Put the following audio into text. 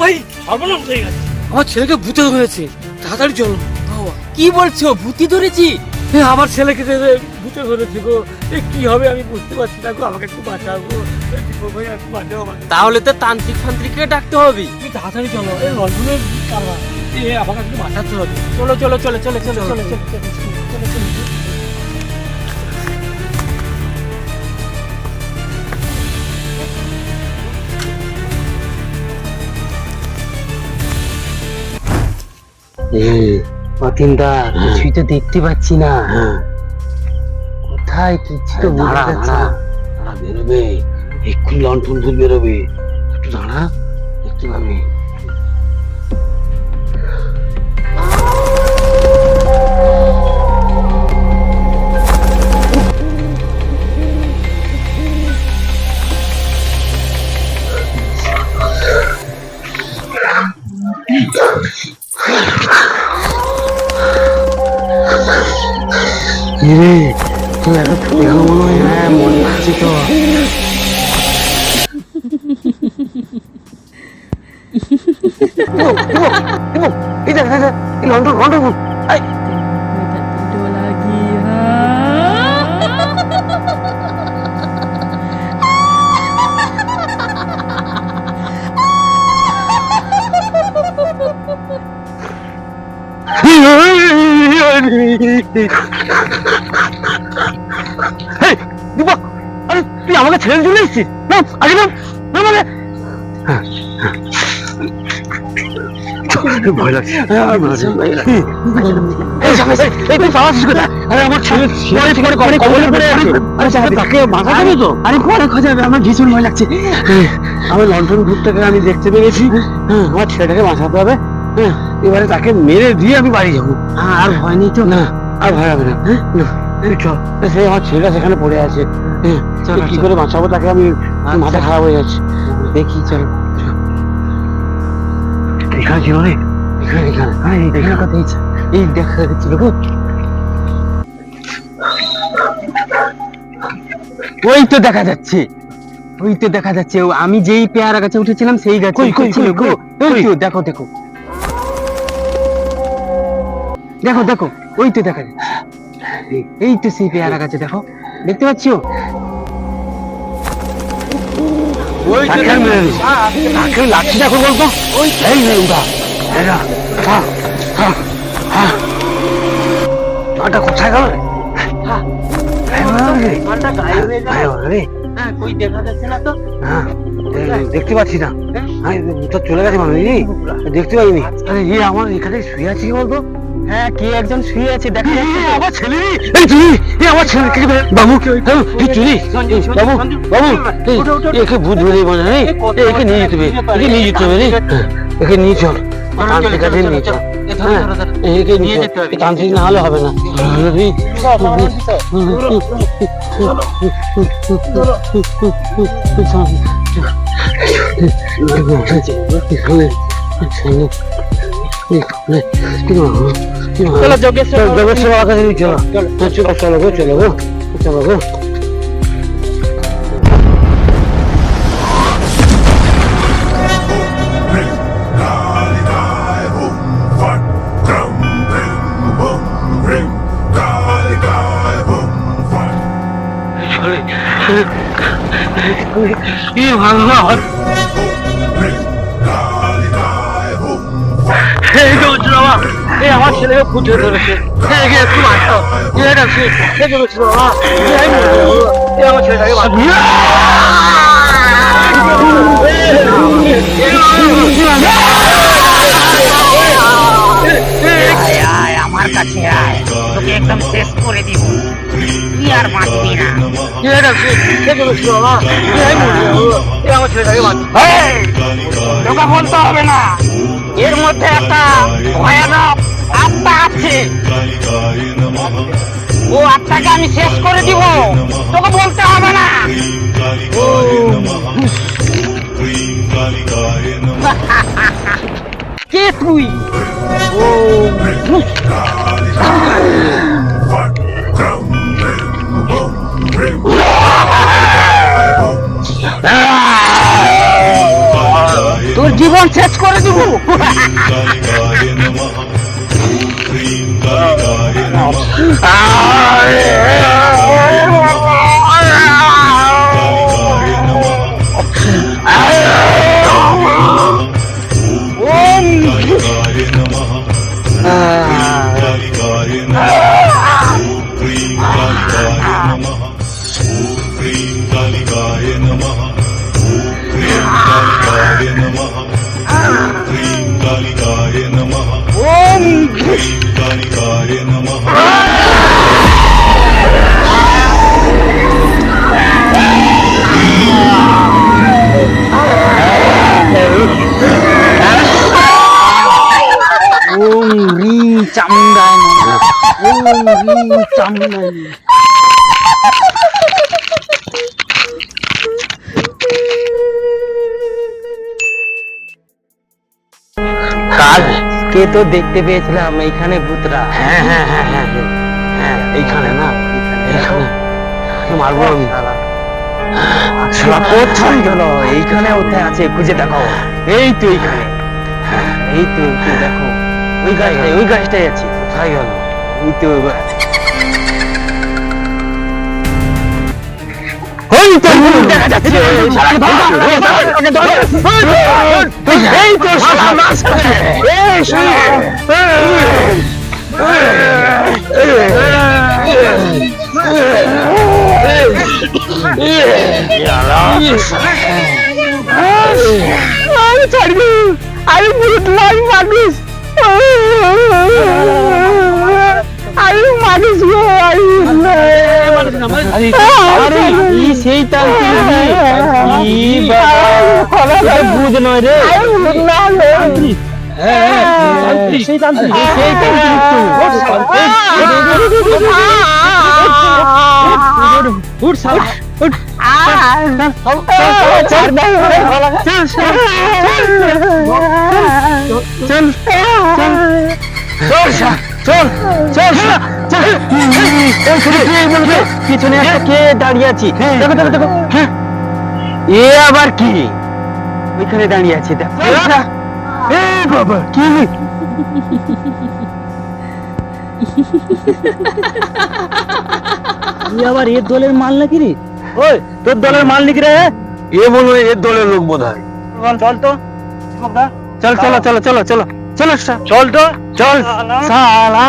ভাই সর্বনাশ হয়ে গেছে, আমার ছেলেকে ভূতে ধরেছে, তাড়াতাড়ি চলো। কি বলছো, ভূতি ধরেছি? আমার ছেলেকে ভূতে ধরেছে গো, কি হবে আমি বুঝতে পারছি না গো, আমাকে একটু বাঁচাবো ভাই, একটু বাঁচাও আমাকে। তাহলে তো তান্ত্রিক ফান্ত্রিককে ডাকতে হবে। তুমি তাড়াতাড়ি চলো, এই রঞ্জনের আমাকে একটু বাঁচাতে হবে। চলো চলো চলো চলো চলো চলো চলো। অতীনদা, কিছুই তো দেখতে পাচ্ছি না। কোথায় কিছু তো বোঝা যাচ্ছে না। বেরোবে এক্ষুনি, লন্ঠন ভূত বেরোবে, একটু দাঁড়া, দেখতে পাবি। রে তুই এত দেখো মনে হয়? হ্যাঁ, মনে হচ্ছে তো। এই দেখ দেখ, এই লন্ঠন লন্ঠন ভূত। এই, এই, দীপক, আরে তুই আমাকে ছেড়ে চলে এসেছিস? না, আগে না, না মানে ভয় লাগছে। আমার ছেলে তাকে মাথা দেবে তো? আরে পরে খোঁজাবে, আমার ভীষণ ভয় লাগছে। আমার লন্ঠন ভূতটাকে আমি দেখতে পেরেছি, আমার ছেলেটাকে বাঁচাতে হবে। এবারে তাকে মেরে দিয়ে আমি বাড়ি যাবো। আর ভয় নেই তো? না, আর ভয় হবে না। চল, সে আমার ছেলেটা সেখানে পড়ে আছে, কি করে বাঁচাবো তাকে, আমি মাথা খারাপ হয়ে যাচ্ছে। দেখি, চল। এখানে ছিল রে, এখানে এখানে এখানে কোথায়? এই দেখা যাচ্ছিল গো, ওই তো দেখা যাচ্ছে, ওই তো দেখা যাচ্ছে। আমি যেই পেয়ারা গাছে উঠেছিলাম সেই গাছে ছিল গো। ওই তো দেখো দেখো দেখো দেখো, ওই তো দেখা যাচ্ছে, এই তো সেই পেয়ারা গাছে, দেখো, দেখতে পাচ্ছো? লাঠি দেখো বলতো, ওই কোথায় গেল? দেখতে পাচ্ছি না, চলে গেছে মানে, দেখতে পাইনি। আরে এ আমার এখানে শুয়ে আছে কি বলতো? হ্যাঁ, কে একজন শুয়ে আছে, দেখা যাচ্ছে। আমার ছেলে, এই চুরি, আমার ছেলে, বাবু চুরি, বাবু বাবু, একে ভূত ধরে মানে একে নিয়ে যেতে হবে, একে নিয়ে যেতে হবে রে, একে নিয়ে চল, তান্ত্রিক কাছে নিয়ে চল। একে নিয়ে যেতে হবে, তান্ত্রিক না হলে হবে না। চলো যোগেশ্বর বাবার কাছে চলো, চলো চলো গো, চলো গো, চলো গো। ভগবান, এই আমার ছেলেকে ফুটে ধরেছে, একটু বাঁচাও, আমার ছেলেটাকে আমার কাছে আয়, তোকে একদম শেষ করে দিব, তুই আর বাঁচবি না। তোকে বলতে হবে না, এর মধ্যে একটা ভয়ানক আত্মা আছে, ও আত্মাকে আমি শেষ করে দিব, তোকে বলতে হবে না। কে তুই? তোর জীবন শেষ শেষ করে দিব। कालिकाय नमः ॐ ह्रीं कालिकाय नमः कालिकाय नमः कालिकाय नमः कालिकाय नमः ॐ ह्रीं कालिकाय नमः ॐ ह्रीं कालिकाय नमः ॐ ह्रीं कालिकाय नमः ॐ ह्रीं कालिकाय नमः ॐ ह्रीं कालिकाय नमः ওম রিং চামুন্ডায় নমঃ ওম রিং চামুন্ডায় নমঃ। কে তো দেখতে পেয়েছিলাম এইখানে ভূতরা। হ্যাঁ হ্যাঁ হ্যাঁ হ্যাঁ হ্যাঁ হ্যাঁ এইখানে না এইখানে মারবো আমি শালা কোথায় গেল? এইখানে ওঠে আছে, খুঁজে দেখো। এই তো এইখানে, এই তো দেখো, ওই গাছটাই, ওই গাছটাই আছে। কোথায় গেল? ওই তো ওই তো দেখা যাচ্ছে। এই তো শালা মাছ খাচ্ছে। এই আমি ছাড়বি, আমি বুঝলাম মানুষ, আমি মানুষ গো, আমি সেই বুঝ নয় রে, সেই তান্ত্রিক, সেই পিছনে একটা কে দাঁড়িয়ে আছি, দেখো দেখো দেখো। এ আবার কি? ওইখানে দাঁড়িয়ে আছে, দেখো। এ বাবা, কি আবার এর দলের মাল নাকি রে? ওই তোর দলের মাল নাকি রে? এ মনে হয় এর দলের লোক বোধ হয়। চল তো, চল চলো চলো চলো চলো চলো, চল তো, চল শালা।